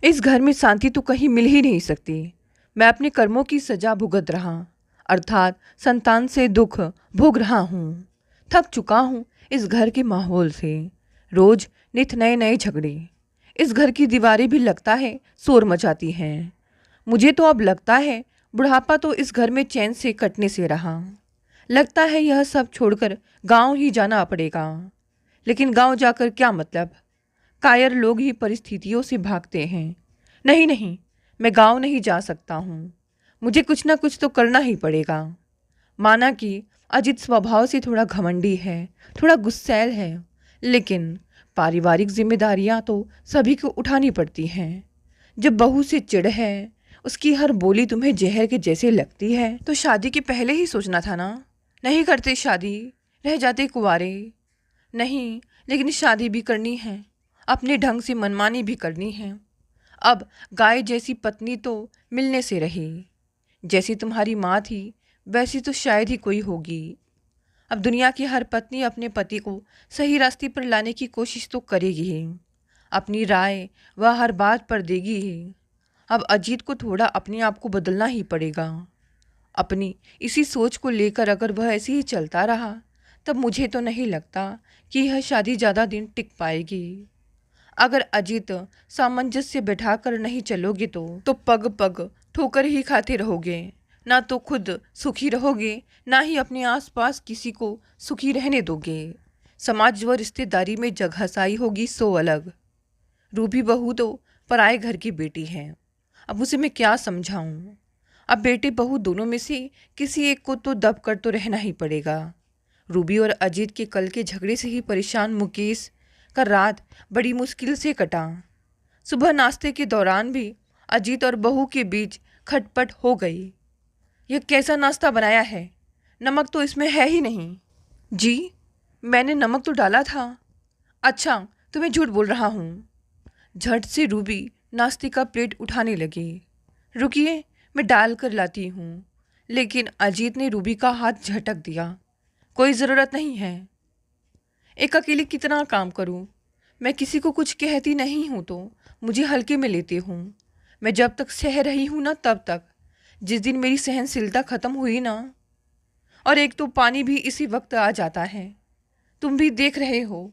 इस घर में शांति तो कहीं मिल ही नहीं सकती। मैं अपने कर्मों की सजा भुगत रहा, अर्थात संतान से दुख भोग रहा हूँ। थक चुका हूँ इस घर के माहौल से। रोज नित नए नए झगड़े। इस घर की दीवारें भी लगता है शोर मचाती हैं। मुझे तो अब लगता है बुढ़ापा तो इस घर में चैन से कटने से रहा। लगता है यह सब छोड़कर गांव ही जाना पड़ेगा। लेकिन गांव जाकर क्या मतलब? कायर लोग ही परिस्थितियों से भागते हैं। नहीं नहीं, मैं गांव नहीं जा सकता हूँ। मुझे कुछ ना कुछ तो करना ही पड़ेगा। माना कि अजित स्वभाव से थोड़ा घमंडी है, थोड़ा गुस्सैल है, लेकिन पारिवारिक जिम्मेदारियां तो सभी को उठानी पड़ती हैं। जब बहू से चिढ़ है, उसकी हर बोली तुम्हें जहर के जैसे लगती है, तो शादी के पहले ही सोचना था ना। नहीं करते शादी, रह जाते कुंवारे। नहीं, लेकिन शादी भी करनी है, अपने ढंग से मनमानी भी करनी है। अब गाय जैसी पत्नी तो मिलने से रही। जैसी तुम्हारी माँ थी वैसी तो शायद ही कोई होगी। अब दुनिया की हर पत्नी अपने पति को सही रास्ते पर लाने की कोशिश तो करेगी ही, अपनी राय वह हर बात पर देगी ही। अब अजीत को थोड़ा अपने आप को बदलना ही पड़ेगा। अपनी इसी सोच को लेकर अगर वह ऐसे ही चलता रहा, तब मुझे तो नहीं लगता कि यह शादी ज़्यादा दिन टिक पाएगी। अगर अजीत सामंजस्य बैठाकर नहीं चलोगे तो पग पग ठोकर ही खाते रहोगे। ना तो खुद सुखी रहोगे, ना ही अपने आसपास किसी को सुखी रहने दोगे। समाज व रिश्तेदारी में जगहसाई होगी सो अलग। रूबी बहू तो पराए घर की बेटी है। अब उसे मैं क्या समझाऊं? अब बेटे बहू दोनों में से किसी एक को तो दब कर तो रहना ही पड़ेगा। रूबी और अजीत के कल के झगड़े से ही परेशान मुकेश का रात बड़ी मुश्किल से कटा। सुबह नाश्ते के दौरान भी अजीत और बहू के बीच खटपट हो गई। यह कैसा नाश्ता बनाया है? नमक तो इसमें है ही नहीं। जी, मैंने नमक तो डाला था। अच्छा, तो मैं झूठ बोल रहा हूँ। झट से रूबी नाश्ते का प्लेट उठाने लगी। रुकिए, मैं डाल कर लाती हूँ। लेकिन अजीत ने रूबी का हाथ झटक दिया। कोई ज़रूरत नहीं है। एक अकेले कितना काम करूं? मैं किसी को कुछ कहती नहीं हूं तो मुझे हल्के में लेते हूं। मैं जब तक सह रही हूं ना तब तक। जिस दिन मेरी सहनशीलता ख़त्म हुई ना, और एक तो पानी भी इसी वक्त आ जाता है। तुम भी देख रहे हो,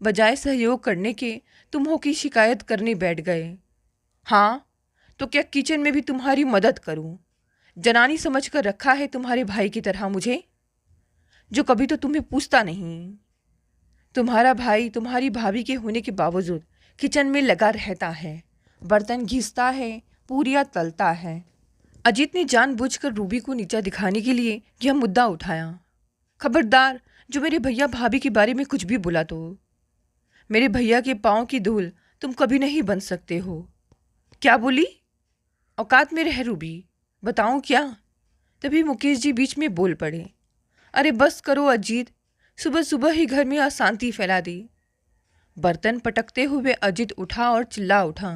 बजाय सहयोग करने के तुम हो की शिकायत करने बैठ गए। हाँ, तो क्या किचन में भी तुम्हारी मदद करूं? जनानी समझ कर रखा है तुम्हारे भाई की तरह मुझे, जो कभी तो तुम्हें पूछता नहीं। तुम्हारा भाई तुम्हारी भाभी के होने के बावजूद किचन में लगा रहता है, बर्तन घिसता है, पूरियाँ तलता है। अजीत ने जानबूझकर रूबी को नीचा दिखाने के लिए यह मुद्दा उठाया। खबरदार, जो मेरे भैया भाभी के बारे में कुछ भी बोला तो मेरे भैया के पाँव की धूल तुम कभी नहीं बन सकते हो। क्या बोली? औकात में रह रूबी, बताऊं क्या? तभी मुकेश जी बीच में बोल पड़े। अरे बस करो अजीत, सुबह सुबह ही घर में अशांति फैला दी। बर्तन पटकते हुए अजीत उठा और चिल्ला उठा।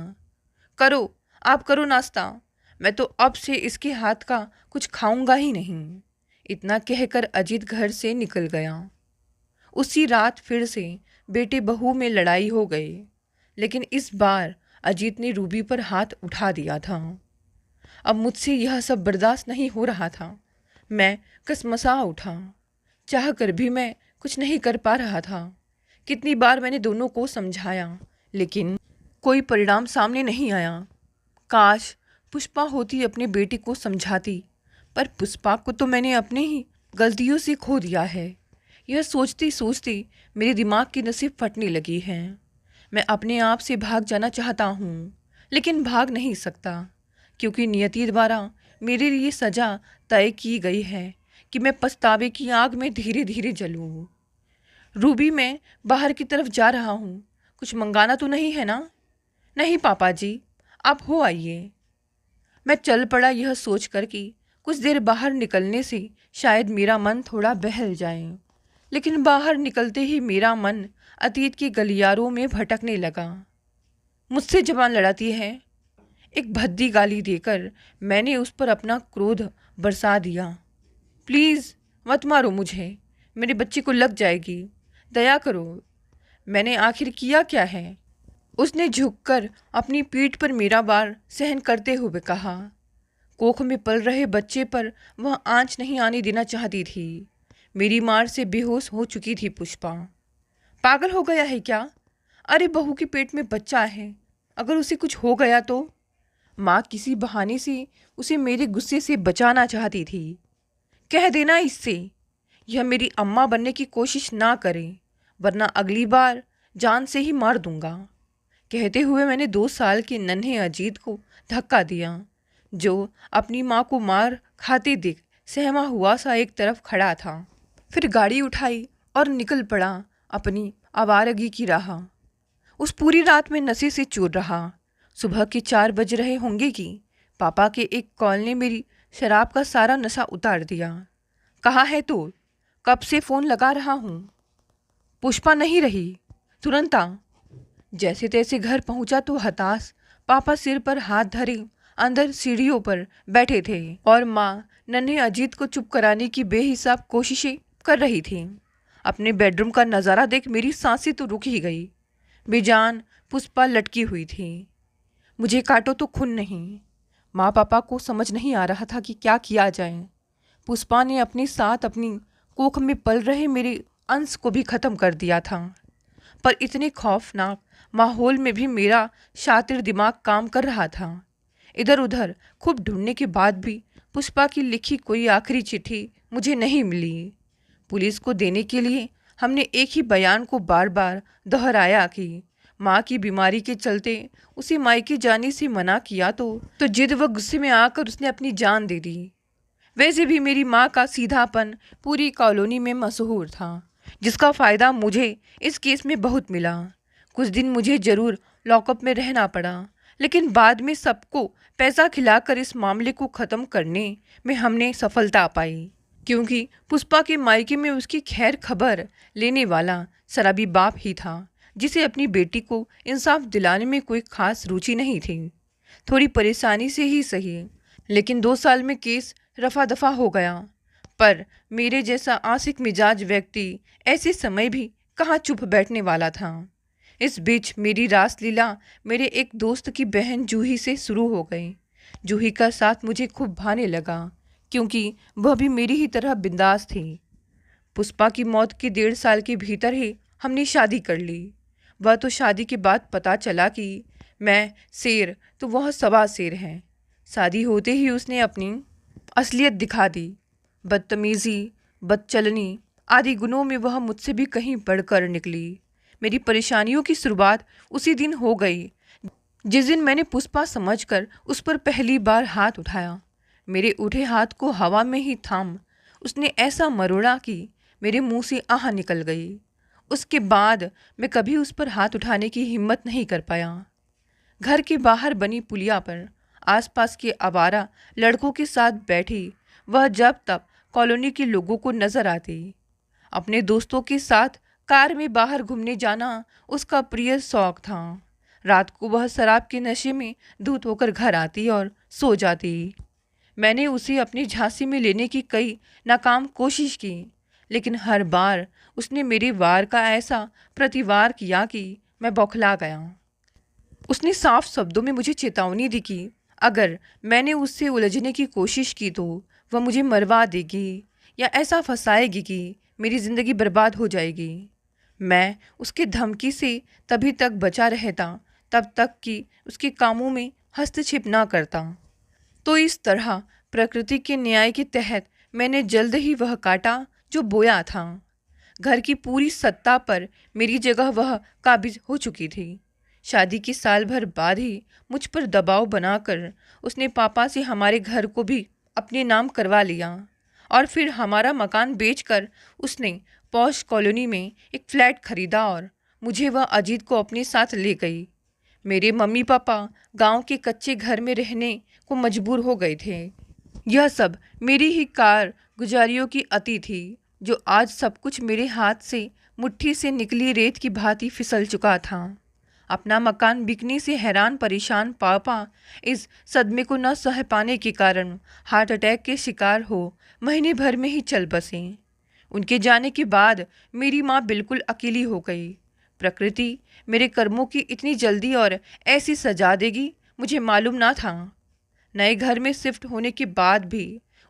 करो, आप करो नाश्ता। मैं तो अब से इसके हाथ का कुछ खाऊंगा ही नहीं। इतना कहकर अजीत घर से निकल गया। उसी रात फिर से बेटे बहू में लड़ाई हो गई, लेकिन इस बार अजीत ने रूबी पर हाथ उठा दिया था। अब मुझसे यह सब बर्दाश्त नहीं हो रहा था। मैं कसमसा उठा। चाह कर भी मैं कुछ नहीं कर पा रहा था। कितनी बार मैंने दोनों को समझाया, लेकिन कोई परिणाम सामने नहीं आया। काश पुष्पा होती अपने बेटे को समझाती, पर पुष्पा को तो मैंने अपने ही गलतियों से खो दिया है। यह सोचते सोचते मेरे दिमाग की नसें फटने लगी हैं। मैं अपने आप से भाग जाना चाहता हूँ, लेकिन भाग नहीं सकता, क्योंकि नियति द्वारा मेरे लिए सज़ा तय की गई है कि मैं पछतावे की आग में धीरे धीरे जलूँ। रूबी, मैं बाहर की तरफ जा रहा हूँ। कुछ मंगाना तो नहीं है ना? नहीं पापा जी, आप हो आइए। मैं चल पड़ा, यह सोच कर कि कुछ देर बाहर निकलने से शायद मेरा मन थोड़ा बहल जाए। लेकिन बाहर निकलते ही मेरा मन अतीत के गलियारों में भटकने लगा। मुझसे जबान लड़ाती है? एक भद्दी गाली देकर मैंने उस पर अपना क्रोध बरसा दिया। प्लीज़ मत मारो मुझे, मेरे बच्चे को लग जाएगी। दया करो। मैंने आखिर किया क्या है? उसने झुककर अपनी पीठ पर मेरा भार सहन करते हुए कहा। कोख में पल रहे बच्चे पर वह आंच नहीं आने देना चाहती थी। मेरी मार से बेहोश हो चुकी थी पुष्पा। पागल हो गया है क्या? अरे बहू के पेट में बच्चा है, अगर उसे कुछ हो गया तो? माँ किसी बहाने से उसे मेरे गुस्से से बचाना चाहती थी। कह देना इससे यह मेरी अम्मा बनने की कोशिश ना करे, वरना अगली बार जान से ही मार दूंगा। कहते हुए मैंने 2 साल के नन्हे अजीत को धक्का दिया, जो अपनी माँ को मार खाते देख सहमा हुआ सा एक तरफ खड़ा था। फिर गाड़ी उठाई और निकल पड़ा अपनी आवारगी की राह। उस पूरी रात में नशे से चूर रहा। सुबह के 4 बज रहे होंगे कि पापा के एक कॉल ने मेरी शराब का सारा नशा उतार दिया। कहाँ है तू? कब से फ़ोन लगा रहा हूँ। पुष्पा नहीं रही, तुरंत आ। जैसे तैसे घर पहुंचा तो हताश पापा सिर पर हाथ धरे अंदर सीढ़ियों पर बैठे थे और माँ नन्हे अजीत को चुप कराने की बेहिसाब कोशिशें कर रही थी। अपने बेडरूम का नज़ारा देख मेरी सांसें तो रुक ही गई। बेजान पुष्पा लटकी हुई थी। मुझे काटो तो खून नहीं। माँ पापा को समझ नहीं आ रहा था कि क्या किया जाए। पुष्पा ने अपने साथ अपनी कोख में पल रहे मेरे अंश को भी ख़त्म कर दिया था। पर इतने खौफनाक माहौल में भी मेरा शातिर दिमाग काम कर रहा था। इधर उधर खूब ढूंढने के बाद भी पुष्पा की लिखी कोई आखिरी चिट्ठी मुझे नहीं मिली। पुलिस को देने के लिए हमने एक ही बयान को बार बार दोहराया कि माँ की बीमारी के चलते उसे मायके जाने से मना किया तो जिद व गुस्से में आकर उसने अपनी जान दे दी। वैसे भी मेरी माँ का सीधापन पूरी कॉलोनी में मशहूर था, जिसका फ़ायदा मुझे इस केस में बहुत मिला। कुछ दिन मुझे ज़रूर लॉकअप में रहना पड़ा, लेकिन बाद में सबको पैसा खिलाकर इस मामले को ख़त्म करने में हमने सफलता पाई, क्योंकि पुष्पा के मायके में उसकी खैर खबर लेने वाला शराबी बाप ही था, जिसे अपनी बेटी को इंसाफ दिलाने में कोई खास रुचि नहीं थी। थोड़ी परेशानी से ही सही, लेकिन 2 साल में केस रफा दफा हो गया। पर मेरे जैसा आशिक मिजाज व्यक्ति ऐसे समय भी कहाँ चुप बैठने वाला था। इस बीच मेरी रासलीला मेरे एक दोस्त की बहन जूही से शुरू हो गई। जूही का साथ मुझे खूब भाने लगा, क्योंकि वह भी मेरी ही तरह बिंदास थी। पुष्पा की मौत के 1.5 साल के भीतर ही हमने शादी कर ली। वह तो शादी के बाद पता चला कि मैं शेर तो वह सवा शेर है। शादी होते ही उसने अपनी असलियत दिखा दी। बदतमीज़ी, बदचलनी आदि गुणों में वह मुझसे भी कहीं बढ़कर निकली। मेरी परेशानियों की शुरुआत उसी दिन हो गई जिस दिन मैंने पुष्पा समझकर उस पर पहली बार हाथ उठाया। मेरे उठे हाथ को हवा में ही थाम उसने ऐसा मरोड़ा कि मेरे मुंह से आह निकल गई। उसके बाद मैं कभी उस पर हाथ उठाने की हिम्मत नहीं कर पाया। घर के बाहर बनी पुलिया पर आसपास के आवारा लड़कों के साथ बैठी वह जब तब कॉलोनी के लोगों को नजर आती। अपने दोस्तों के साथ कार में बाहर घूमने जाना उसका प्रिय शौक था। रात को वह शराब के नशे में धूत होकर घर आती और सो जाती। मैंने उसे अपनी झांसी में लेने की कई नाकाम कोशिश की, लेकिन हर बार उसने मेरे वार का ऐसा प्रतिवार किया कि मैं बौखला गया। उसने साफ शब्दों में मुझे चेतावनी दी कि अगर मैंने उससे उलझने की कोशिश की तो वह मुझे मरवा देगी या ऐसा फंसाएगी कि मेरी ज़िंदगी बर्बाद हो जाएगी। मैं उसके धमकी से तभी तक बचा रहता तब तक कि उसके कामों में हस्तक्षेप ना करता। तो इस तरह प्रकृति के न्याय के तहत मैंने जल्द ही वह काटा जो बोया था। घर की पूरी सत्ता पर मेरी जगह वह काबिज हो चुकी थी। शादी के साल भर बाद ही मुझ पर दबाव बनाकर उसने पापा से हमारे घर को भी अपने नाम करवा लिया और फिर हमारा मकान बेचकर उसने पॉश कॉलोनी में एक फ्लैट खरीदा और मुझे वह अजीत को अपने साथ ले गई। मेरे मम्मी पापा गांव के कच्चे घर में रहने को मजबूर हो गए थे। यह सब मेरी ही कार गुजारियों की अति थी, जो आज सब कुछ मेरे हाथ से मुट्ठी से निकली रेत की भांति फिसल चुका था। अपना मकान बिकने से हैरान परेशान पापा इस सदमे को न सह पाने के कारण हार्ट अटैक के शिकार हो महीने भर में ही चल बसे। उनके जाने के बाद मेरी माँ बिल्कुल अकेली हो गई। प्रकृति मेरे कर्मों की इतनी जल्दी और ऐसी सजा देगी मुझे मालूम ना था। नए घर में शिफ्ट होने के बाद भी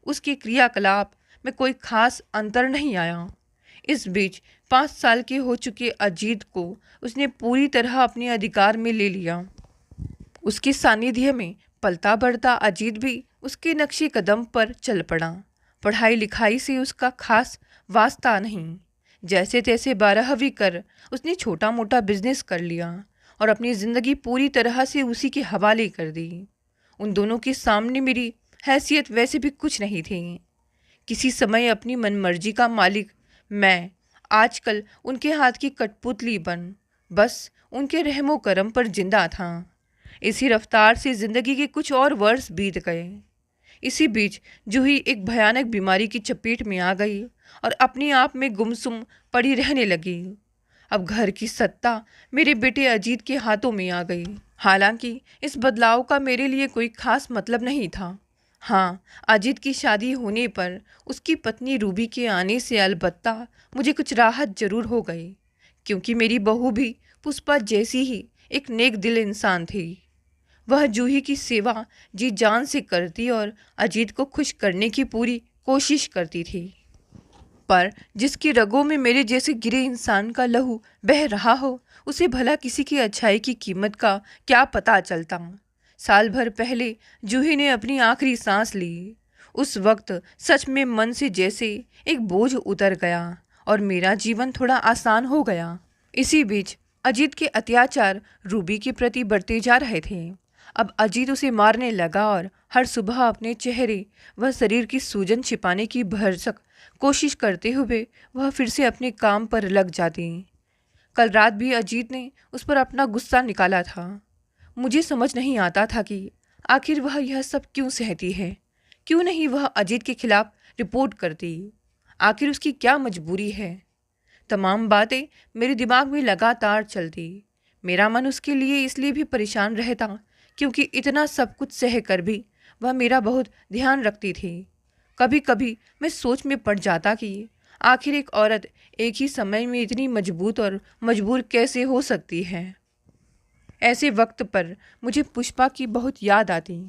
उसके क्रियाकलाप में कोई खास अंतर नहीं आया। इस बीच 5 साल के हो चुके अजीत को उसने पूरी तरह अपने अधिकार में ले लिया। उसके सानिध्य में पलता बढ़ता अजीत भी उसके नक्शे कदम पर चल पड़ा। पढ़ाई लिखाई से उसका खास वास्ता नहीं। जैसे तैसे 12वीं कर उसने छोटा मोटा बिजनेस कर लिया और अपनी ज़िंदगी पूरी तरह से उसी के हवाले कर दी। उन दोनों के सामने मेरी हैसियत वैसे भी कुछ नहीं थी। किसी समय अपनी मनमर्जी का मालिक मैं, आजकल उनके हाथ की कठपुतली बन बस उनके रहमो करम पर जिंदा था। इसी रफ्तार से ज़िंदगी के कुछ और वर्ष बीत गए। इसी बीच जूही एक भयानक बीमारी की चपेट में आ गई और अपने आप में गुमसुम पड़ी रहने लगी। अब घर की सत्ता मेरे बेटे अजीत के हाथों में आ गई। हालांकि इस बदलाव का मेरे लिए कोई खास मतलब नहीं था। हाँ, अजीत की शादी होने पर उसकी पत्नी रूबी के आने से अलबत्ता मुझे कुछ राहत जरूर हो गई, क्योंकि मेरी बहू भी पुष्पा जैसी ही एक नेक दिल इंसान थी। वह जूही की सेवा जी जान से करती और अजीत को खुश करने की पूरी कोशिश करती थी। पर जिसकी रगों में मेरे जैसे गिरे इंसान का लहू बह रहा हो, उसे भला किसी की अच्छाई की कीमत का क्या पता चलता। साल भर पहले जूही ने अपनी आखिरी सांस ली। उस वक्त सच में मन से जैसे एक बोझ उतर गया और मेरा जीवन थोड़ा आसान हो गया। इसी बीच अजीत के अत्याचार रूबी के प्रति बढ़ते जा रहे थे। अब अजीत उसे मारने लगा और हर सुबह अपने चेहरे व शरीर की सूजन छिपाने की भरसक कोशिश करते हुए वह फिर से अपने काम पर लग जाती। कल रात भी अजीत ने उस पर अपना गुस्सा निकाला था। मुझे समझ नहीं आता था कि आखिर वह यह सब क्यों सहती है। क्यों नहीं वह अजीत के खिलाफ रिपोर्ट करती। आखिर उसकी क्या मजबूरी है। तमाम बातें मेरे दिमाग में लगातार चलती। मेरा मन उसके लिए इसलिए भी परेशान रहता क्योंकि इतना सब कुछ सह कर भी वह मेरा बहुत ध्यान रखती थी। कभी कभी मैं सोच में पड़ जाता कि आखिर एक औरत एक ही समय में इतनी मजबूत और मजबूर कैसे हो सकती है। ऐसे वक्त पर मुझे पुष्पा की बहुत याद आती।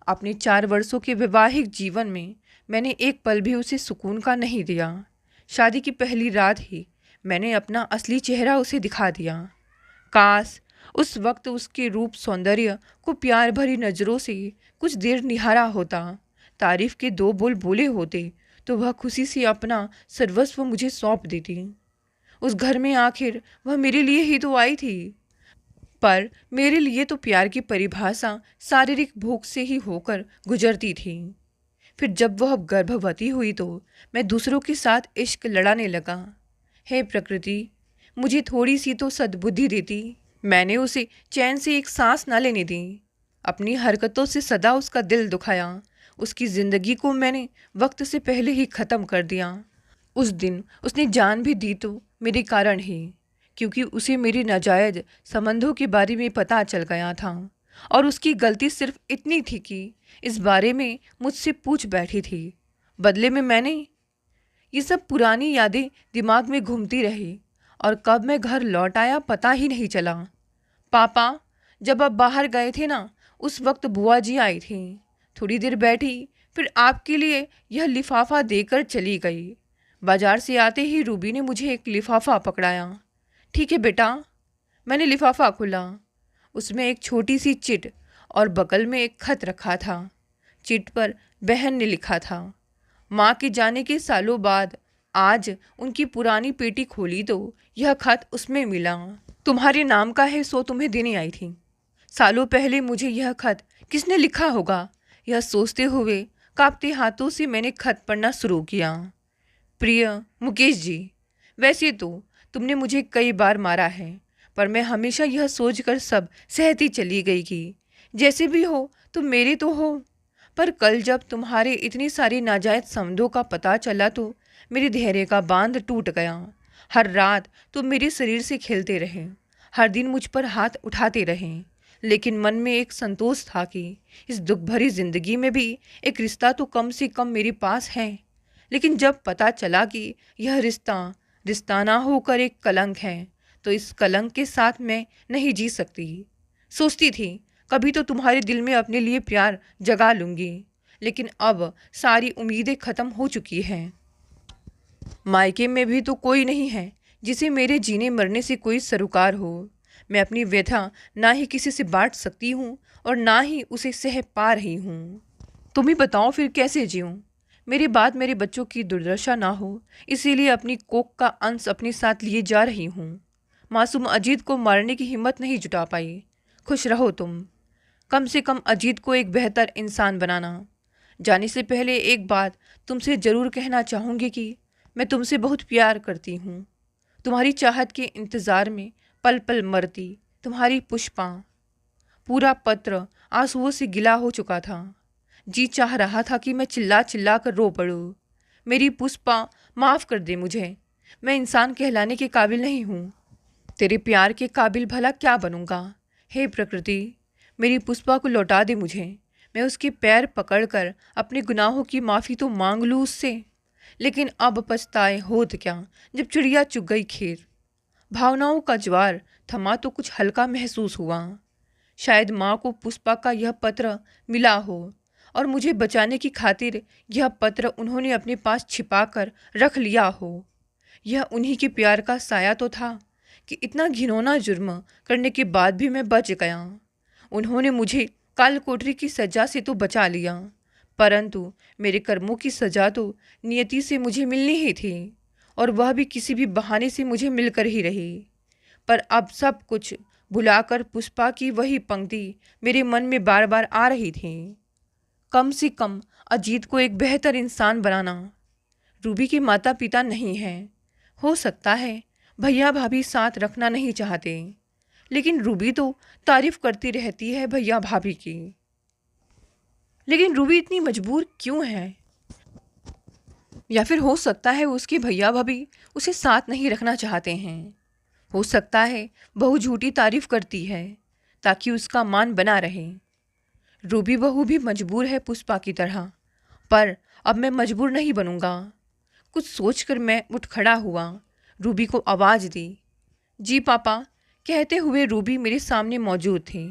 अपने 4 वर्षों के वैवाहिक जीवन में मैंने एक पल भी उसे सुकून का नहीं दिया। शादी की पहली रात ही मैंने अपना असली चेहरा उसे दिखा दिया। काश उस वक्त उसके रूप सौंदर्य को प्यार भरी नज़रों से कुछ देर निहारा होता, तारीफ के 2 बोल बोले होते तो वह खुशी से अपना सर्वस्व मुझे सौंप देती। उस घर में आखिर वह मेरे लिए ही तो आई थी। पर मेरे लिए तो प्यार की परिभाषा शारीरिक भोग से ही होकर गुजरती थी। फिर जब वह गर्भवती हुई तो मैं दूसरों के साथ इश्क लड़ाने लगा। हे प्रकृति, मुझे थोड़ी सी तो सद्बुद्धि देती। मैंने उसे चैन से एक सांस न लेने दी। अपनी हरकतों से सदा उसका दिल दुखाया। उसकी ज़िंदगी को मैंने वक्त से पहले ही ख़त्म कर दिया। उस दिन उसने जान भी दी तो मेरे कारण ही, क्योंकि उसे मेरे नाजायज़ संबंधों के बारे में पता चल गया था और उसकी गलती सिर्फ इतनी थी कि इस बारे में मुझसे पूछ बैठी थी। बदले में मैंने ये सब पुरानी यादें दिमाग में घूमती रही और कब मैं घर लौट आया पता ही नहीं चला। पापा जब आप बाहर गए थे ना, उस वक्त बुआ जी आई थी। थोड़ी देर बैठी, फिर आपके लिए यह लिफाफा देकर चली गई। बाजार से आते ही रूबी ने मुझे एक लिफाफा पकड़ाया। ठीक है बेटा। मैंने लिफाफा खोला। उसमें एक छोटी सी चिट और बगल में एक खत रखा था। चिट पर बहन ने लिखा था, माँ के जाने के सालों बाद आज उनकी पुरानी पेटी खोली तो यह खत उसमें मिला। तुम्हारे नाम का है, सो तुम्हें देने आई थी। सालों पहले मुझे यह खत किसने लिखा होगा, यह सोचते हुए कांपते हाथों से मैंने खत पढ़ना शुरू किया। प्रिय मुकेश जी, वैसे तो तुमने मुझे कई बार मारा है, पर मैं हमेशा यह सोचकर सब सहती चली गई कि जैसे भी हो तुम मेरे तो हो। पर कल जब तुम्हारे इतनी सारी नाजायज समझों का पता चला तो मेरे धैर्य का बांध टूट गया। हर रात तुम मेरे शरीर से खेलते रहे, हर दिन मुझ पर हाथ उठाते रहे, लेकिन मन में एक संतोष था कि इस दुख भरी जिंदगी में भी एक रिश्ता तो कम से कम मेरे पास है। लेकिन जब पता चला कि यह रिश्ता रिश्ता ना होकर एक कलंक है, तो इस कलंक के साथ मैं नहीं जी सकती। सोचती थी कभी तो तुम्हारे दिल में अपने लिए प्यार जगा लूँगी, लेकिन अब सारी उम्मीदें ख़त्म हो चुकी हैं। मायके में भी तो कोई नहीं है जिसे मेरे जीने मरने से कोई सरोकार हो। मैं अपनी व्यथा ना ही किसी से बांट सकती हूँ और ना ही उसे सह पा रही हूँ। तुम ही बताओ फिर कैसे जीऊँ? मेरे बाद मेरे बच्चों की दुर्दशा ना हो, इसीलिए अपनी कोख का अंश अपने साथ लिए जा रही हूँ। मासूम अजीत को मारने की हिम्मत नहीं जुटा पाई। खुश रहो तुम। कम से कम अजीत को एक बेहतर इंसान बनाना। जाने से पहले एक बात तुमसे ज़रूर कहना चाहूँगी कि मैं तुमसे बहुत प्यार करती हूँ। तुम्हारी चाहत के इंतज़ार में पल पल मरती तुम्हारी पुष्पा। पूरा पत्र आंसुओं से गिला हो चुका था। जी चाह रहा था कि मैं चिल्ला चिल्ला कर रो पड़ूँ। मेरी पुष्पा, माफ़ कर दे मुझे। मैं इंसान कहलाने के काबिल नहीं हूँ। तेरे प्यार के काबिल भला क्या बनूँगा? हे प्रकृति, मेरी पुष्पा को लौटा दे मुझे। मैं उसके पैर पकड़कर अपने गुनाहों की माफ़ी तो मांग लूँ उससे, लेकिन अब पछताए होत क्या जब चिड़िया चुग गई खेत। भावनाओं का ज्वार थमा तो कुछ हल्का महसूस हुआ। शायद माँ को पुष्पा का यह पत्र मिला हो और मुझे बचाने की खातिर यह पत्र उन्होंने अपने पास छिपा कर रख लिया हो। यह उन्हीं के प्यार का साया तो था कि इतना घिनौना जुर्म करने के बाद भी मैं बच गया। उन्होंने मुझे काल कोठरी की सज़ा से तो बचा लिया, परंतु मेरे कर्मों की सज़ा तो नियति से मुझे मिलनी ही थी, और वह भी किसी भी बहाने से मुझे मिलकर ही रही। पर अब सब कुछ भुलाकर पुष्पा की वही पंक्ति मेरे मन में बार बार आ रही थी। कम से कम अजीत को एक बेहतर इंसान बनाना। रूबी के माता पिता नहीं हैं। हो सकता है भैया भाभी साथ रखना नहीं चाहते, लेकिन रूबी तो तारीफ करती रहती है भैया भाभी की। लेकिन रूबी इतनी मजबूर क्यों है? या फिर हो सकता है उसके भैया भाभी उसे साथ नहीं रखना चाहते हैं। हो सकता है बहू झूठी तारीफ करती है ताकि उसका मान बना रहे। रूबी बहू भी मजबूर है पुष्पा की तरह, पर अब मैं मजबूर नहीं बनूंगा। कुछ सोचकर मैं उठ खड़ा हुआ, रूबी को आवाज़ दी। जी पापा, कहते हुए रूबी मेरे सामने मौजूद थी।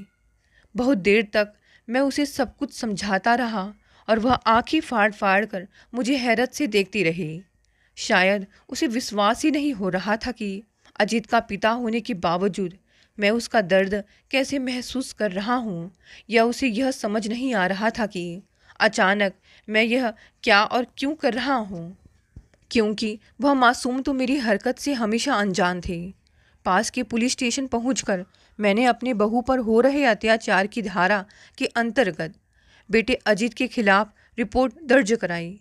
बहुत देर तक मैं उसे सब कुछ समझाता रहा और वह आंखें फाड़ फाड़ कर मुझे हैरत से देखती रही। शायद उसे विश्वास ही नहीं हो रहा था कि अजीत का पिता होने के बावजूद मैं उसका दर्द कैसे महसूस कर रहा हूँ, या उसे यह समझ नहीं आ रहा था कि अचानक मैं यह क्या और क्यों कर रहा हूँ, क्योंकि वह मासूम तो मेरी हरकत से हमेशा अनजान थे। पास के पुलिस स्टेशन पहुंचकर मैंने अपने बहू पर हो रहे अत्याचार की धारा के अंतर्गत बेटे अजीत के खिलाफ रिपोर्ट दर्ज कराई।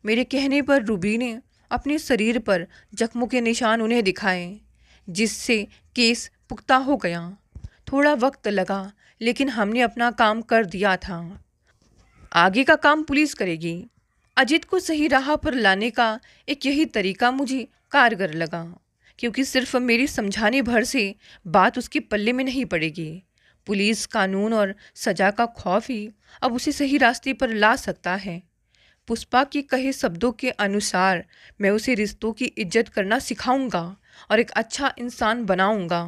मेरे कहने पर रूबी ने अपने शरीर पर जख्मों के निशान उन्हें दिखाए, जिससे केस पुख्ता हो गया। थोड़ा वक्त लगा, लेकिन हमने अपना काम कर दिया था। आगे का काम पुलिस करेगी। अजीत को सही राह पर लाने का एक यही तरीका मुझे कारगर लगा, क्योंकि सिर्फ मेरी समझाने भर से बात उसके पल्ले में नहीं पड़ेगी। पुलिस, कानून और सज़ा का खौफ ही अब उसे सही रास्ते पर ला सकता है। पुष्पा के कहे शब्दों के अनुसार मैं उसे रिश्तों की इज्जत करना सिखाऊंगा और एक अच्छा इंसान बनाऊंगा,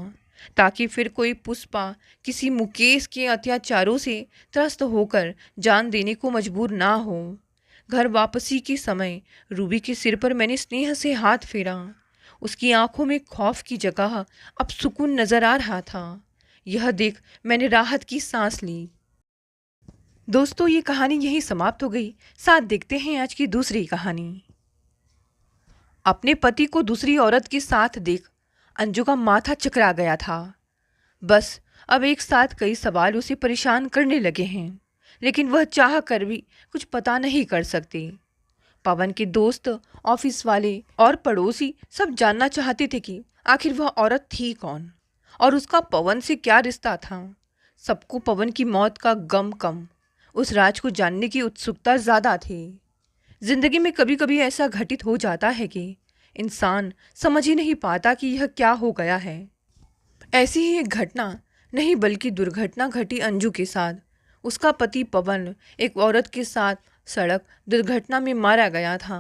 ताकि फिर कोई पुष्पा किसी मुकेश के अत्याचारों से त्रस्त होकर जान देने को मजबूर ना हो। घर वापसी के समय रूबी के सिर पर मैंने स्नेह से हाथ फेरा। उसकी आंखों में खौफ की जगह अब सुकून नजर आ रहा था। यह देख मैंने राहत की सांस ली। दोस्तों, ये कहानी यहीं समाप्त हो गई। साथ देखते हैं आज की दूसरी कहानी। अपने पति को दूसरी औरत के साथ देख अंजू का माथा चकरा गया था। बस अब एक साथ कई सवाल उसे परेशान करने लगे हैं, लेकिन वह चाह कर भी कुछ पता नहीं कर सकती। पवन के दोस्त, ऑफिस वाले और पड़ोसी सब जानना चाहते थे कि आखिर वह औरत थी कौन और उसका पवन से क्या रिश्ता था। सबको पवन की मौत का गम कम, उस राज को जानने की उत्सुकता ज़्यादा थी। जिंदगी में कभी कभी ऐसा घटित हो जाता है कि इंसान समझ ही नहीं पाता कि यह क्या हो गया है। ऐसी ही एक घटना नहीं बल्कि दुर्घटना घटी अंजू के साथ। उसका पति पवन एक औरत के साथ सड़क दुर्घटना में मारा गया था।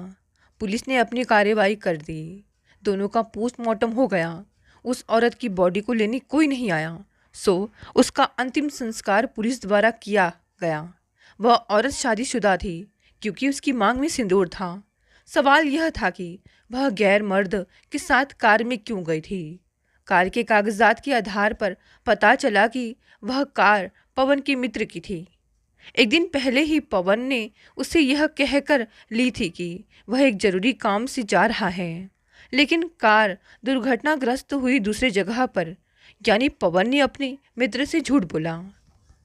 पुलिस ने अपनी कार्रवाई कर दी। दोनों का पोस्टमार्टम हो गया। उस औरत की बॉडी को लेने कोई नहीं आया, सो उसका अंतिम संस्कार पुलिस द्वारा किया गया। वह औरत शादीशुदा थी क्योंकि उसकी मांग में सिंदूर था। सवाल यह था कि वह गैर मर्द के साथ कार में क्यों गई थी। कार के कागजात के आधार पर पता चला कि वह कार पवन के मित्र की थी। एक दिन पहले ही पवन ने उससे यह कहकर ली थी कि वह एक जरूरी काम से जा रहा है, लेकिन कार दुर्घटनाग्रस्त हुई दूसरे जगह पर, यानी पवन ने अपने मित्र से झूठ बोला।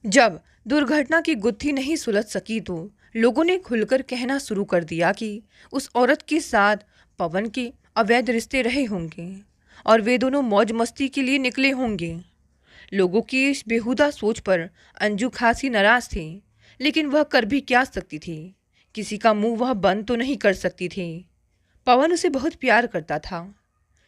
जब दुर्घटना की गुत्थी नहीं सुलझ सकी तो लोगों ने खुलकर कहना शुरू कर दिया कि उस औरत के साथ पवन के अवैध रिश्ते रहे होंगे और वे दोनों मौज मस्ती के लिए निकले होंगे। लोगों की इस बेहुदा सोच पर अंजू खासी नाराज थी, लेकिन वह कर भी क्या सकती थी। किसी का मुंह वह बंद तो नहीं कर सकती थी। पवन उसे बहुत प्यार करता था।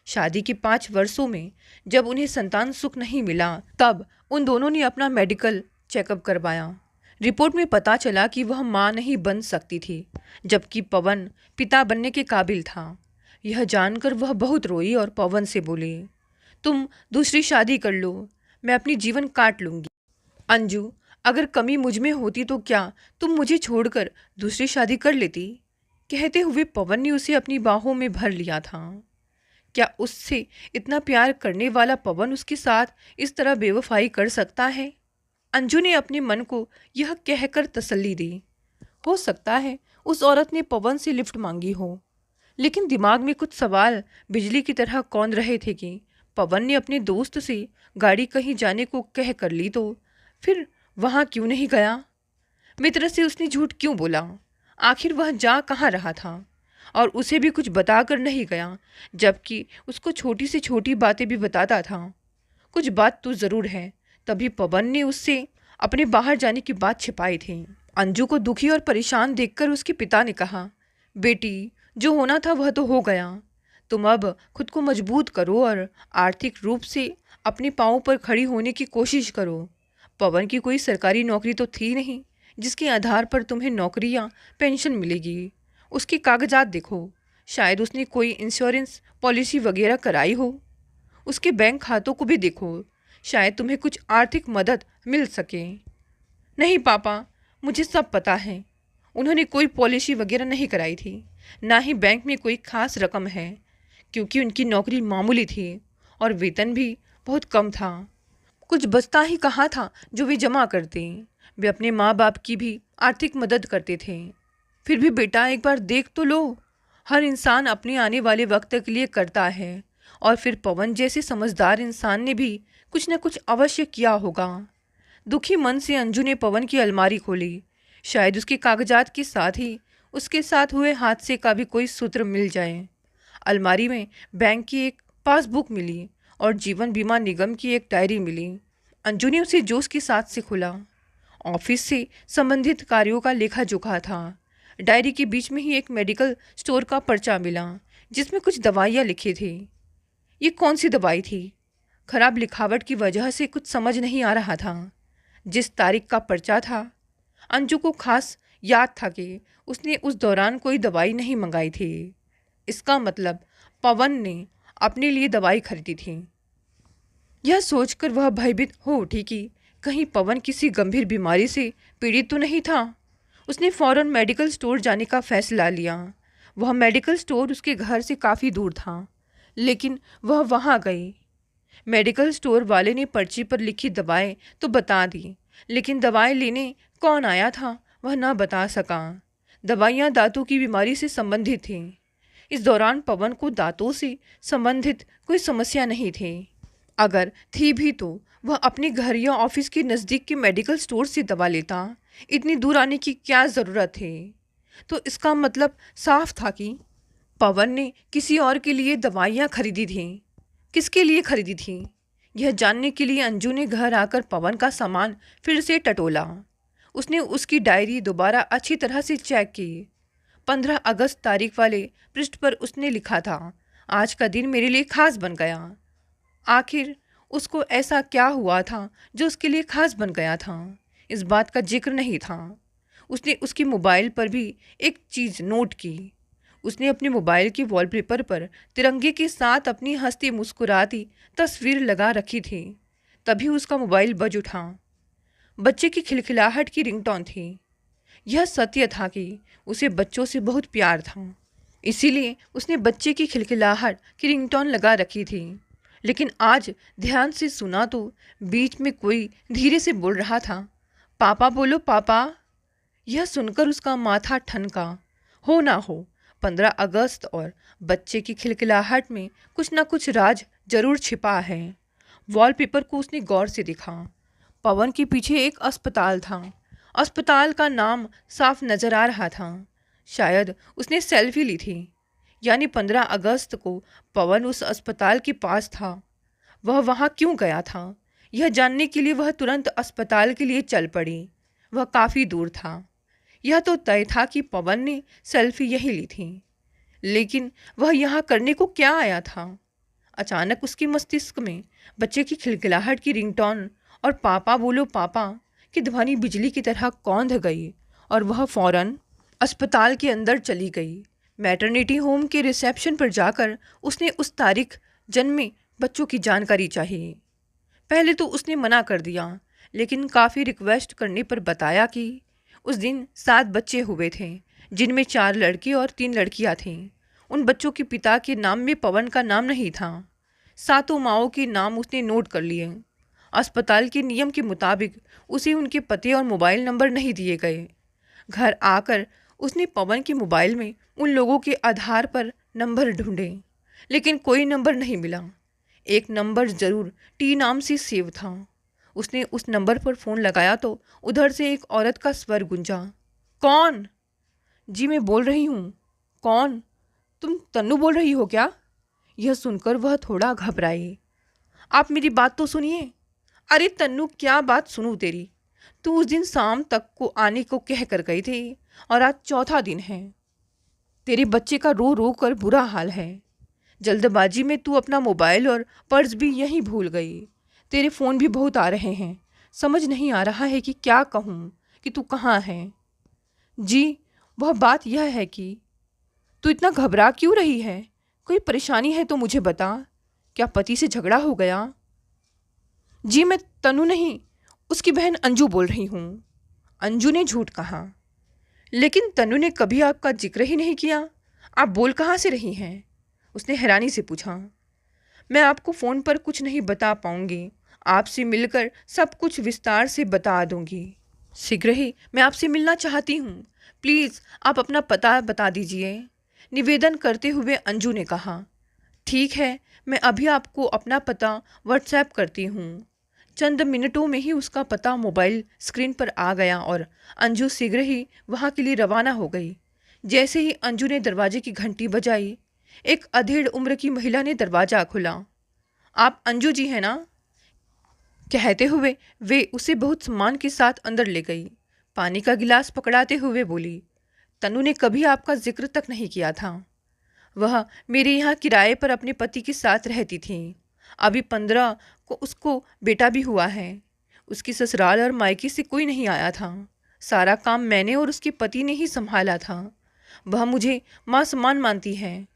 शादी के 5 वर्षों में जब उन्हें संतान सुख नहीं मिला, तब उन दोनों ने अपना मेडिकल चेकअप करवाया। रिपोर्ट में पता चला कि वह मां नहीं बन सकती थी, जबकि पवन पिता बनने के काबिल था। यह जानकर वह बहुत रोई और पवन से बोली, तुम दूसरी शादी कर लो, मैं अपनी जीवन काट लूंगी। अंजू, अगर कमी मुझ में होती तो क्या तुम मुझे छोड़कर दूसरी शादी कर लेती? कहते हुए पवन ने उसे अपनी बाहों में भर लिया था। क्या उससे इतना प्यार करने वाला पवन उसके साथ इस तरह बेवफाई कर सकता है? अंजू ने अपने मन को यह कहकर तसल्ली दी, हो सकता है उस औरत ने पवन से लिफ्ट मांगी हो, लेकिन दिमाग में कुछ सवाल बिजली की तरह कौंध रहे थे कि पवन ने अपने दोस्त से गाड़ी कहीं जाने को कह कर ली तो फिर वहाँ क्यों नहीं गया? मित्र से उसने झूठ क्यों बोला? आखिर वह जा कहाँ रहा था? और उसे भी कुछ बताकर नहीं गया, जबकि उसको छोटी से छोटी बातें भी बताता था। कुछ बात तो ज़रूर है, तभी पवन ने उससे अपने बाहर जाने की बात छिपाई थी। अंजू को दुखी और परेशान देखकर उसके पिता ने कहा, बेटी, जो होना था वह तो हो गया। तुम अब खुद को मजबूत करो और आर्थिक रूप से अपने पाँव पर खड़ी होने की कोशिश करो। पवन की कोई सरकारी नौकरी तो थी नहीं जिसके आधार पर तुम्हें नौकरी या पेंशन मिलेगी। उसके कागजात देखो, शायद उसने कोई इंश्योरेंस पॉलिसी वगैरह कराई हो। उसके बैंक खातों को भी देखो, शायद तुम्हें कुछ आर्थिक मदद मिल सके। नहीं पापा, मुझे सब पता है। उन्होंने कोई पॉलिसी वगैरह नहीं कराई थी, ना ही बैंक में कोई खास रकम है, क्योंकि उनकी नौकरी मामूली थी और वेतन भी बहुत कम था। कुछ बचता ही कहाँ था जो वे जमा करते। वे अपने माँ बाप की भी आर्थिक मदद करते थे। फिर भी बेटा, एक बार देख तो लो। हर इंसान अपने आने वाले वक्त के लिए करता है, और फिर पवन जैसे समझदार इंसान ने भी कुछ न कुछ अवश्य किया होगा। दुखी मन से अंजू ने पवन की अलमारी खोली। शायद उसके कागजात के साथ ही उसके साथ हुए हादसे का भी कोई सूत्र मिल जाए। अलमारी में बैंक की एक पासबुक मिली और जीवन बीमा निगम की एक डायरी मिली। अंजू ने उसे जोश के साथ से खोला। ऑफिस से संबंधित कार्यों का लेखा जोखा था। डायरी के बीच में ही एक मेडिकल स्टोर का पर्चा मिला जिसमें कुछ दवाइयाँ लिखी थी। ये कौन सी दवाई थी? खराब लिखावट की वजह से कुछ समझ नहीं आ रहा था। जिस तारीख का पर्चा था, अंजू को खास याद था कि उसने उस दौरान कोई दवाई नहीं मंगाई थी। इसका मतलब पवन ने अपने लिए दवाई खरीदी थी। यह सोचकर वह भयभीत हो उठी कि कहीं पवन किसी गंभीर बीमारी से पीड़ित तो नहीं था। उसने फौरन मेडिकल स्टोर जाने का फैसला लिया। वह मेडिकल स्टोर उसके घर से काफ़ी दूर था, लेकिन वह वहाँ गई। मेडिकल स्टोर वाले ने पर्ची पर लिखी दवाएं तो बता दी, लेकिन दवाएं लेने कौन आया था वह ना बता सका। दवाइयाँ दांतों की बीमारी से संबंधित थीं। इस दौरान पवन को दांतों से संबंधित कोई समस्या नहीं थी। अगर थी भी तो वह अपने घर या ऑफिस के नज़दीक के मेडिकल स्टोर से दवा लेता। इतनी दूर आने की क्या ज़रूरत है? तो इसका मतलब साफ था कि पवन ने किसी और के लिए दवाइयाँ खरीदी थीं। किसके लिए खरीदी थी? यह जानने के लिए अंजू ने घर आकर पवन का सामान फिर से टटोला। उसने उसकी डायरी दोबारा अच्छी तरह से चेक की। 15 अगस्त तारीख वाले पृष्ठ पर उसने लिखा था, आज का दिन मेरे लिए खास बन गया। आखिर उसको ऐसा क्या हुआ था जो उसके लिए खास बन गया था? इस बात का जिक्र नहीं था। उसने उसके मोबाइल पर भी एक चीज़ नोट की। उसने अपने मोबाइल के वॉलपेपर पर तिरंगे के साथ अपनी हंसती मुस्कुराती तस्वीर लगा रखी थी। तभी उसका मोबाइल बज उठा। बच्चे की खिलखिलाहट की रिंगटोन थी। यह सत्य था कि उसे बच्चों से बहुत प्यार था, इसीलिए उसने बच्चे की खिलखिलाहट की रिंगटोन लगा रखी थी। लेकिन आज ध्यान से सुना तो बीच में कोई धीरे से बोल रहा था, पापा बोलो पापा। यह सुनकर उसका माथा ठनका। हो ना हो, 15 अगस्त और बच्चे की खिलखिलाहट में कुछ ना कुछ राज जरूर छिपा है। वॉलपेपर को उसने गौर से देखा। पवन के पीछे एक अस्पताल था। अस्पताल का नाम साफ नजर आ रहा था। शायद उसने सेल्फी ली थी, यानी 15 अगस्त को पवन उस अस्पताल के पास था। वह वहाँ क्यों गया था, यह जानने के लिए वह तुरंत अस्पताल के लिए चल पड़ी। वह काफ़ी दूर था। यह तो तय था कि पवन ने सेल्फी यही ली थी, लेकिन वह यहाँ करने को क्या आया था। अचानक उसके मस्तिष्क में बच्चे की खिलखिलाहट की रिंगटोन और पापा बोलो पापा की ध्वनि बिजली की तरह कौंध गई और वह फौरन अस्पताल के अंदर चली गई। मैटरनिटी होम के रिसेप्शन पर जाकर उसने उस तारीख जन्मे बच्चों की जानकारी चाहिए। पहले तो उसने मना कर दिया, लेकिन काफ़ी रिक्वेस्ट करने पर बताया कि उस दिन 7 बच्चे हुए थे, जिनमें 4 लड़के और 3 लड़कियां थीं। उन बच्चों के पिता के नाम में पवन का नाम नहीं था। सातों माओं के नाम उसने नोट कर लिए। अस्पताल के नियम के मुताबिक उसे उनके पते और मोबाइल नंबर नहीं दिए गए। घर आकर उसने पवन के मोबाइल में उन लोगों के आधार पर नंबर ढूंढे, लेकिन कोई नंबर नहीं मिला। एक नंबर ज़रूर टी नाम से सेव था। उसने उस नंबर पर फ़ोन लगाया तो उधर से एक औरत का स्वर गूंजा, कौन? जी मैं बोल रही हूँ। कौन? तुम तन्नू बोल रही हो क्या? यह सुनकर वह थोड़ा घबराई। आप मेरी बात तो सुनिए। अरे तन्नू, क्या बात सुनूं तेरी? तू उस दिन शाम तक को आने को कह कर गई थी और आज चौथा दिन है। तेरे बच्चे का रो रो कर बुरा हाल है। जल्दबाजी में तू अपना मोबाइल और पर्स भी यहीं भूल गई। तेरे फ़ोन भी बहुत आ रहे हैं। समझ नहीं आ रहा है कि क्या कहूँ कि तू कहाँ है। जी, वह बात यह है कि तू इतना घबरा क्यों रही है? कोई परेशानी है तो मुझे बता। क्या पति से झगड़ा हो गया? जी मैं तनु नहीं, उसकी बहन अंजू बोल रही हूँ। अंजू ने झूठ कहा। लेकिन तनु ने कभी आपका जिक्र ही नहीं किया। आप बोल कहाँ से रही हैं? उसने हैरानी से पूछा। मैं आपको फ़ोन पर कुछ नहीं बता पाऊंगी। आपसे मिलकर सब कुछ विस्तार से बता दूंगी। शीघ्र ही मैं आपसे मिलना चाहती हूँ। प्लीज़ आप अपना पता बता दीजिए, निवेदन करते हुए अंजू ने कहा। ठीक है, मैं अभी आपको अपना पता व्हाट्सएप करती हूँ। चंद मिनटों में ही उसका पता मोबाइल स्क्रीन पर आ गया और अंजू शीघ्र ही वहाँ के लिए रवाना हो गई। जैसे ही अंजू ने दरवाजे की घंटी बजाई, एक अधेड़ उम्र की महिला ने दरवाज़ा खोला। आप अंजू जी हैं ना? कहते हुए वे उसे बहुत सम्मान के साथ अंदर ले गई। पानी का गिलास पकड़ाते हुए बोली, तनु ने कभी आपका जिक्र तक नहीं किया था। वह मेरे यहाँ किराए पर अपने पति के साथ रहती थी। अभी 15 को उसको बेटा भी हुआ है। उसकी ससुराल और मायके से कोई नहीं आया था। सारा काम मैंने और उसके पति ने ही संभाला था। वह मुझे माँ समान मानती है।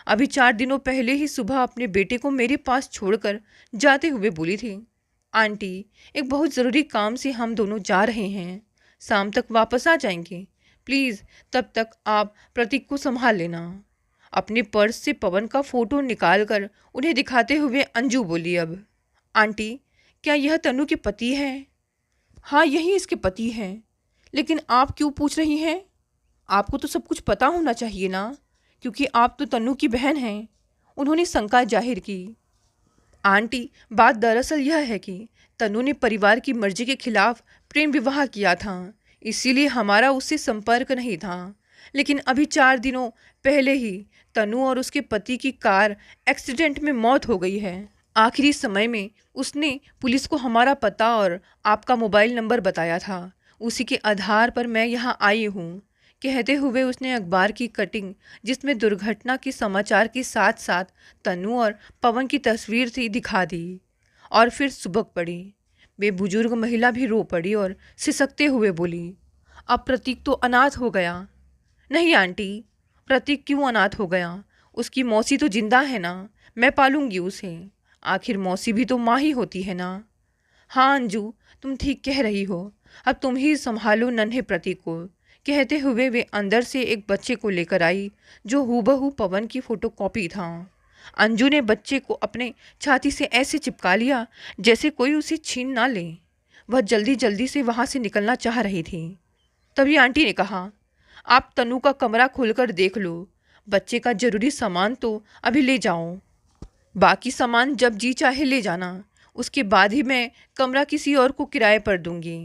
अभी 4 दिनों पहले ही सुबह अपने बेटे को मेरे पास छोड़कर जाते हुए बोली थी, आंटी एक बहुत ज़रूरी काम से हम दोनों जा रहे हैं, शाम तक वापस आ जाएंगे। प्लीज़ तब तक आप प्रतीक को संभाल लेना। अपने पर्स से पवन का फ़ोटो निकाल कर उन्हें दिखाते हुए अंजू बोली, अब आंटी क्या यह तनु के पति हैं? हाँ यही इसके पति हैं। लेकिन आप क्यों पूछ रही हैं? आपको तो सब कुछ पता होना चाहिए ना, क्योंकि आप तो तन्नू की बहन हैं। उन्होंने शंका जाहिर की। आंटी बात दरअसल यह है कि तन्नू ने परिवार की मर्जी के खिलाफ प्रेम विवाह किया था, इसीलिए हमारा उससे संपर्क नहीं था। लेकिन अभी 4 दिनों पहले ही तन्नू और उसके पति की कार एक्सीडेंट में मौत हो गई है। आखिरी समय में उसने पुलिस को हमारा पता और आपका मोबाइल नंबर बताया था। उसी के आधार पर मैं यहाँ आई हूँ। कहते हुए उसने अखबार की कटिंग जिसमें दुर्घटना के समाचार के साथ साथ तन्नू और पवन की तस्वीर थी दिखा दी और फिर सुबक पड़ी। वे बुजुर्ग महिला भी रो पड़ी और सिसकते हुए बोली, अब प्रतीक तो अनाथ हो गया। नहीं आंटी, प्रतीक क्यों अनाथ हो गया? उसकी मौसी तो जिंदा है ना, मैं पालूंगी उसे। आखिर मौसी भी तो माँ ही होती है ना। हाँ अंजू, तुम ठीक कह रही हो। अब तुम ही संभालो नन्हे प्रतीक को। कहते हुए वे अंदर से एक बच्चे को लेकर आई जो हूबहू पवन की फोटोकॉपी था। अंजू ने बच्चे को अपने छाती से ऐसे चिपका लिया जैसे कोई उसे छीन ना ले। वह जल्दी जल्दी से वहाँ से निकलना चाह रही थी। तभी आंटी ने कहा, आप तनु का कमरा खोलकर देख लो। बच्चे का जरूरी सामान तो अभी ले जाओ, बाकी सामान जब जी चाहे ले जाना। उसके बाद ही मैं कमरा किसी और को किराए पर दूंगी।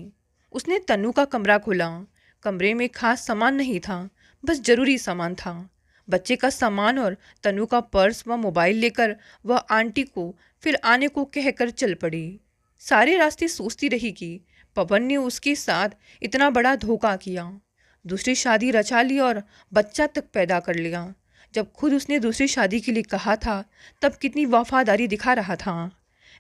उसने तनु का कमरा खोला। कमरे में खास सामान नहीं था, बस जरूरी सामान था। बच्चे का सामान और तनु का पर्स व मोबाइल लेकर वह आंटी को फिर आने को कहकर चल पड़ी। सारे रास्ते सोचती रही कि पवन ने उसके साथ इतना बड़ा धोखा किया। दूसरी शादी रचा ली और बच्चा तक पैदा कर लिया। जब खुद उसने दूसरी शादी के लिए कहा था तब कितनी वफादारी दिखा रहा था।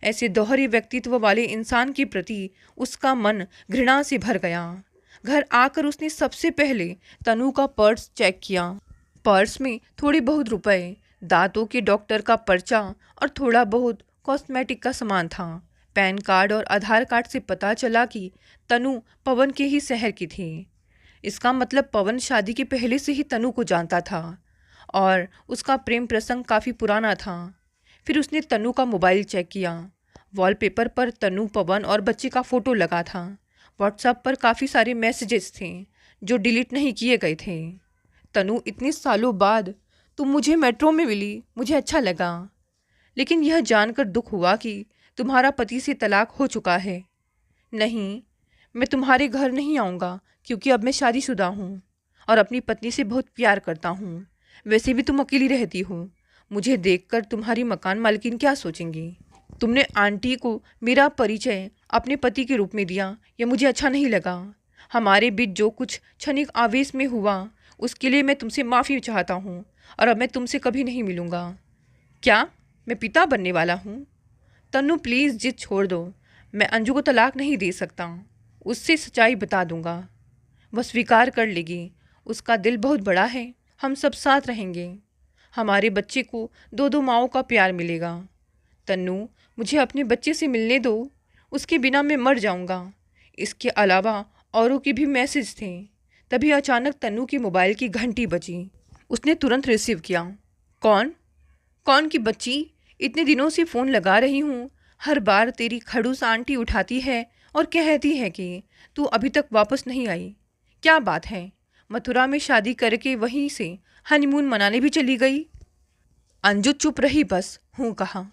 ऐसे दोहरे व्यक्तित्व वाले इंसान के प्रति उसका मन घृणा से भर गया। घर आकर उसने सबसे पहले तनु का पर्स चेक किया। पर्स में थोड़े बहुत रुपए, दांतों के डॉक्टर का पर्चा और थोड़ा बहुत कॉस्मेटिक का सामान था। पैन कार्ड और आधार कार्ड से पता चला कि तनु पवन के ही शहर की थी। इसका मतलब पवन शादी के पहले से ही तनु को जानता था और उसका प्रेम प्रसंग काफ़ी पुराना था। फिर उसने तनु का मोबाइल चेक किया। वॉलपेपर पर तनु, पवन और बच्चे का फ़ोटो लगा था। व्हाट्सएप पर काफ़ी सारे मैसेजेस थे जो डिलीट नहीं किए गए थे। तनु, इतने सालों बाद तुम मुझे मेट्रो में मिली, मुझे अच्छा लगा, लेकिन यह जानकर दुख हुआ कि तुम्हारा पति से तलाक हो चुका है। नहीं, मैं तुम्हारे घर नहीं आऊँगा क्योंकि अब मैं शादीशुदा हूँ और अपनी पत्नी से बहुत प्यार करता हूँ। वैसे भी तुम अकेली रहती हो। मुझे देखकर तुम्हारी मकान मालकिन क्या सोचेंगी? तुमने आंटी को मेरा परिचय अपने पति के रूप में दिया, यह मुझे अच्छा नहीं लगा। हमारे बीच जो कुछ क्षणिक आवेश में हुआ उसके लिए मैं तुमसे माफ़ी चाहता हूँ और अब मैं तुमसे कभी नहीं मिलूँगा। क्या मैं पिता बनने वाला हूँ? तन्नू, प्लीज़ जिद छोड़ दो। मैं अंजू को तलाक नहीं दे सकता। उससे सच्चाई बता दूँगा, वह स्वीकार कर लेगी। उसका दिल बहुत बड़ा है। हम सब साथ रहेंगे। हमारे बच्चे को दो दो माँओं का प्यार मिलेगा। तन्नू, मुझे अपने बच्चे से मिलने दो, उसके बिना मैं मर जाऊंगा। इसके अलावा औरों के भी मैसेज थे। तभी अचानक तन्नू की मोबाइल की घंटी बजी। उसने तुरंत रिसीव किया। कौन? कौन की बच्ची? इतने दिनों से फ़ोन लगा रही हूँ, हर बार तेरी खड़ूस आंटी उठाती है और कहती है कि तू अभी तक वापस नहीं आई। क्या बात है? मथुरा में शादी करके वहीं से हनीमून मनाने भी चली गई? अंजू चुप रही, बस हूँ कहा।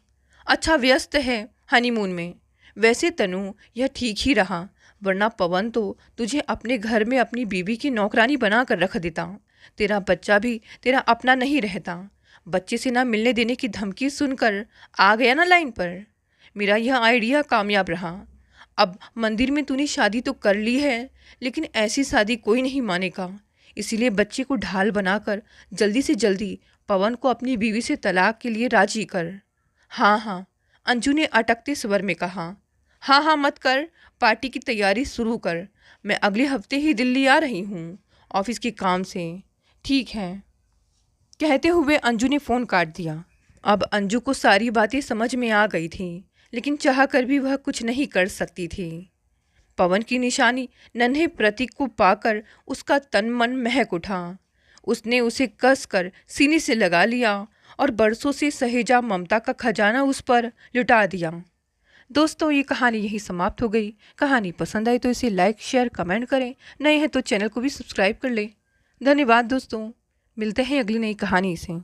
अच्छा, व्यस्त है हनीमून में। वैसे तनु, यह ठीक ही रहा, वरना पवन तो तुझे अपने घर में अपनी बीवी की नौकरानी बना कर रख देता। तेरा बच्चा भी तेरा अपना नहीं रहता। बच्चे से ना मिलने देने की धमकी सुनकर आ गया ना लाइन पर। मेरा यह आइडिया कामयाब रहा। अब मंदिर में तूने शादी तो कर ली है, लेकिन ऐसी शादी कोई नहीं मानेगा। इसीलिए बच्चे को ढाल बनाकर जल्दी से जल्दी पवन को अपनी बीवी से तलाक के लिए राजी कर। हाँ हाँ, अंजू ने अटकते स्वर में कहा। हाँ हाँ मत कर, पार्टी की तैयारी शुरू कर। मैं अगले हफ्ते ही दिल्ली आ रही हूँ ऑफिस के काम से। ठीक है, कहते हुए अंजू ने फ़ोन काट दिया। अब अंजू को सारी बातें समझ में आ गई थी, लेकिन चाह कर भी वह कुछ नहीं कर सकती थी। पवन की निशानी नन्हे प्रतीक को पाकर उसका तन मन महक उठा। उसने उसे कसकर सीने से लगा लिया और बरसों से सहेजा ममता का खजाना उस पर लुटा दिया। दोस्तों, ये कहानी यही समाप्त हो गई। कहानी पसंद आई तो इसे लाइक, शेयर, कमेंट करें। नए हैं तो चैनल को भी सब्सक्राइब कर लें। धन्यवाद दोस्तों, मिलते हैं अगली नई कहानी से।